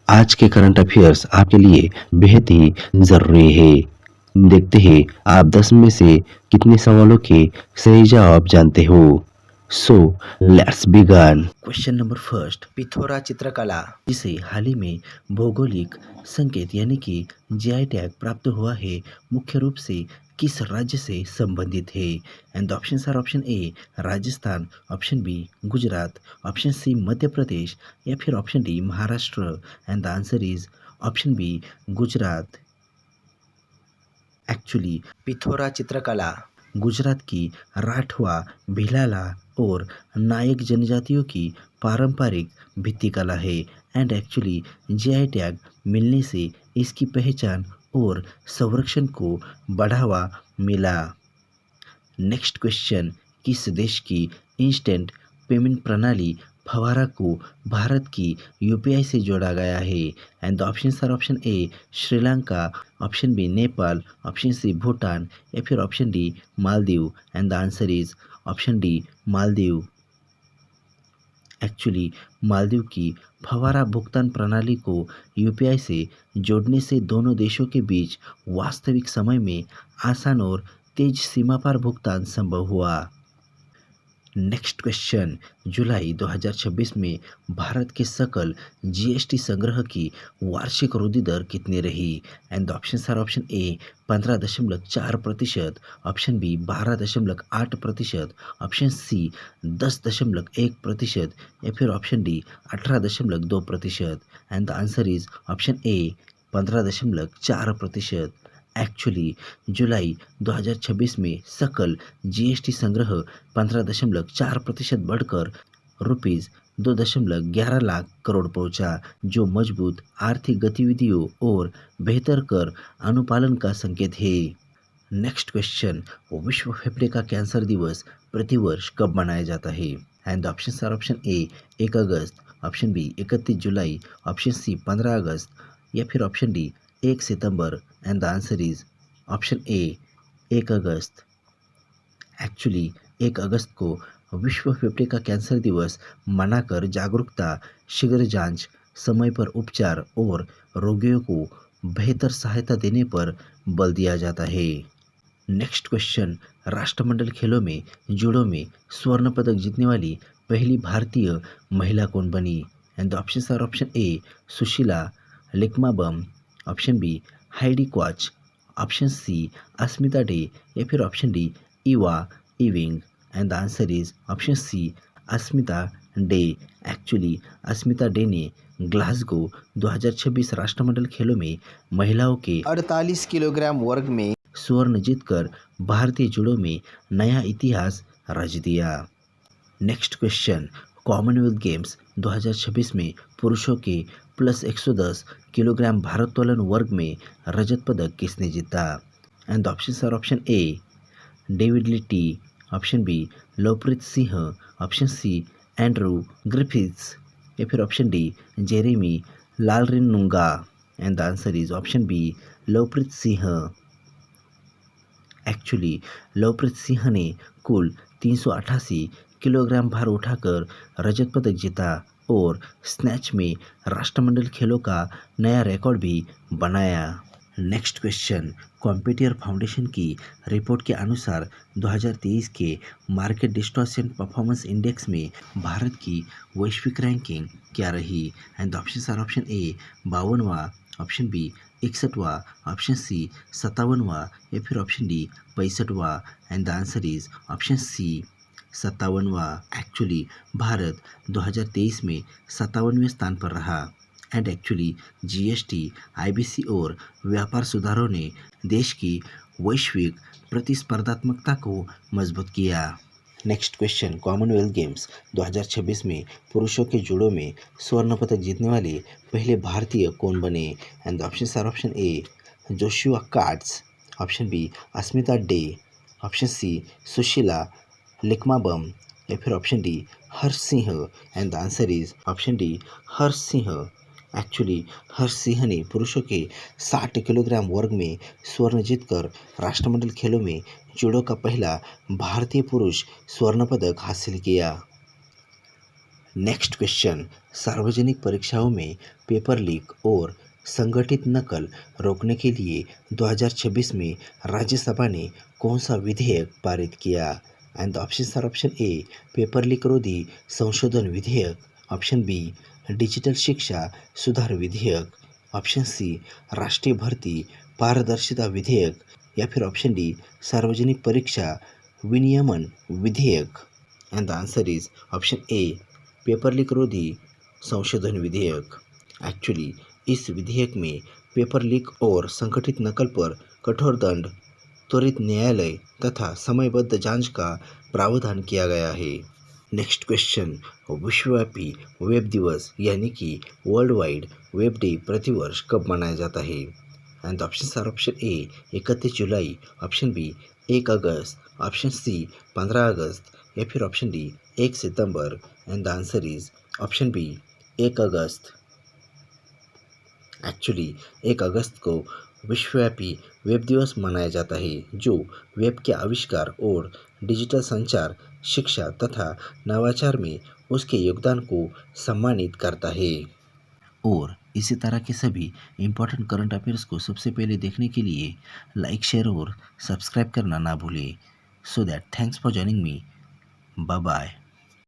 आज के current affairs आपके लिए बेहद ही ज़रूरी है। देखते हैं आप 10 में से कितने सवालों के सही जवाब जानते हो। So let's begin. Question number first, Pithora चित्रकला जिसे हाल ही में भौगोलिक संकेत यानी कि जीआई टैग प्राप्त हुआ है, मुख्य रूप से किस राज्य से संबंधित है? And the options are option A Rajasthan, option B Gujarat, option C Madhya Pradesh या फिर option D Maharashtra. And the answer is option B Gujarat. Actually Pithora चित्रकला गुजरात की राठवा, भिलाला और नायक जनजातियों की पारंपरिक भित्तिकला है। एंड एक्चुअली जीआई टैग मिलने से इसकी पहचान और संरक्षण को बढ़ावा मिला। नेक्स्ट क्वेश्चन, किस देश की इंस्टेंट पेमेंट प्रणाली फवारा को भारत की यूपीआई से जोड़ा गया है? And the options are option A Sri Lanka, option B Nepal, option C Bhutan या फिर option D Maldives. And the answer is option D Maldives. Actually Maldives की फवारा भुगतान प्रणाली को यूपीआई से जोड़ने से दोनों देशों के बीच वास्तविक समय में आसान और तेज सीमा पार भुगतान संभव हुआ। नेक्स्ट क्वेश्चन, जुलाई 2026 में भारत के सकल जीएसटी संग्रह की वार्षिक वृद्धि दर कितनी रही? And the options are option A 15.4%, option B 12.8%, option C 10.1% या फिर option D 18.2%। And the answer is option A 15.4%। Actually जुलाई 2026 में सकल जीएसटी संग्रह 15.4% बढ़कर रुपीज़ 2.11 लाख करोड़ पहुंचा, जो मजबूत आर्थिक गतिविधियों और बेहतर कर अनुपालन का संकेत है। नेक्स्ट क्वेश्चन, विश्व फेफड़े का कैंसर दिवस प्रतिवर्ष कब मनाया जाता है? And the options are option A 1 August, option B 31 July, option C 15 August या फिर option D 1 September. And the answer is option A 1 August. Actually 1 अगस्त को विश्व फेफड़े का कैंसर दिवस मनाकर जागरूकता, शीघ्र जांच, समय पर उपचार और रोगियों को बेहतर सहायता देने पर बल दिया जाता है। नेक्स्ट क्वेश्चन, राष्ट्रमंडल खेलों में जूडो में स्वर्ण पदक जीतने वाली पहली भारतीय महिला कौन बनी? And the options are option A Sushila Likmabam, option B Heidi Quach, option C Asmita Dey या फिर option D Eva Ewing. And the answer is option C Asmita Dey. Actually Asmita Dey ने ग्लासगो 2026 राष्ट्रमंडल खेलों में महिलाओं के 48 किलोग्राम वर्ग में स्वर्ण जीतकर भारतीय जूडो में नया इतिहास रच दिया। नेक्स्ट क्वेश्चन, कॉमनवेल्थ गेम्स 2026 में पुरुषों के प्लस 110 किलोग्राम भारोत्तोलन वर्ग में रजत पदक किसने जीता? And the options are option A David Liti, option B Lovepreet Singh, option C Andrew Griffiths या फिर option D Jeremy Lalrinnunga. And the answer is option B Lovepreet Singh. Actually Lovepreet Singh ने कुल 388 किलोग्राम भार उठाकर रजत पदक जीता और स्नैच में राष्ट्रमंडल खेलों का नया रिकॉर्ड भी बनाया। नेक्स्ट क्वेश्चन, कॉम्पिटियर फाउंडेशन की रिपोर्ट के अनुसार 2023 के मार्केट डिस्टॉर्शन परफॉर्मेंस इंडेक्स में भारत की वैश्विक रैंकिंग क्या रही? And the options are option A 52वां, ऑप्शन बी 61वां, ऑप्शन सी 57वां या फिर ऑप्शन डी 65वां। And the answer is option C 57वां। एक्चुअली भारत 2023 में 57वें स्थान पर रहा। एंड एक्चुअली जीएसटी, आईबीसी और व्यापार सुधारों ने देश की वैश्विक प्रतिस्पर्धात्मकता को मजबूत किया। नेक्स्ट क्वेश्चन, कॉमनवेल्थ गेम्स 2026 में पुरुषों के जूडो में स्वर्ण पदक जीतने वाले पहले भारतीय कौन बने? And the options are option A Joshua Cards, option B Asmita Dey, option C Sushila Likmabam या फिर option D Harsh Singh. And the answer is option D Harsh Singh. Actually Harsh Singh ने पुरुषों के 60 किलोग्राम वर्ग में स्वर्ण जीतकर राष्ट्रमंडल खेलों में जूडो का पहला भारतीय पुरुष स्वर्ण पदक हासिल किया। नेक्स्ट क्वेश्चन, सार्वजनिक परीक्षाओं में पेपर लीक और संगठित नकल रोकने के लिए 2026 में राज्यसभा ने कौन सा विधेयक पारित किया? And the options are option A paper leak रोधी संशोधन विधेयक, ऑप्शन बी डिजिटल शिक्षा सुधार विधेयक, ऑप्शन सी राष्ट्रीय भर्ती पारदर्शिता विधेयक या फिर ऑप्शन डी सार्वजनिक परीक्षा विनियमन विधेयक। And the answer is option A paper leak रोधी संशोधन विधेयक। एक्चुअली इस विधेयक में पेपर लीक और संगठित नकल पर कठोर दंड, त्वरित न्यायालय तथा समयबद्ध जांच का प्रावधान किया गया है। नेक्स्ट क्वेश्चन, विश्वव्यापी वेब दिवस यानी कि वर्ल्ड वाइड वेब डे प्रतिवर्ष कब मनाया जाता है? And the options are option A 31 July, option B 1 August, option C 15 August या फिर option D 1 September. And the answer is option B 1 August. Actually 1 अगस्त को विश्वव्यापी वेब दिवस मनाया जाता है जो वेब के आविष्कार और डिजिटल संचार, शिक्षा तथा नवाचार में उसके योगदान को सम्मानित करता है। और इसी तरह के सभी इम्पोर्टेंट करंट अफेयर्स को सबसे पहले देखने के लिए लाइक, शेयर और सब्सक्राइब करना ना भूलें। So that thanks for joining me. Bye bye.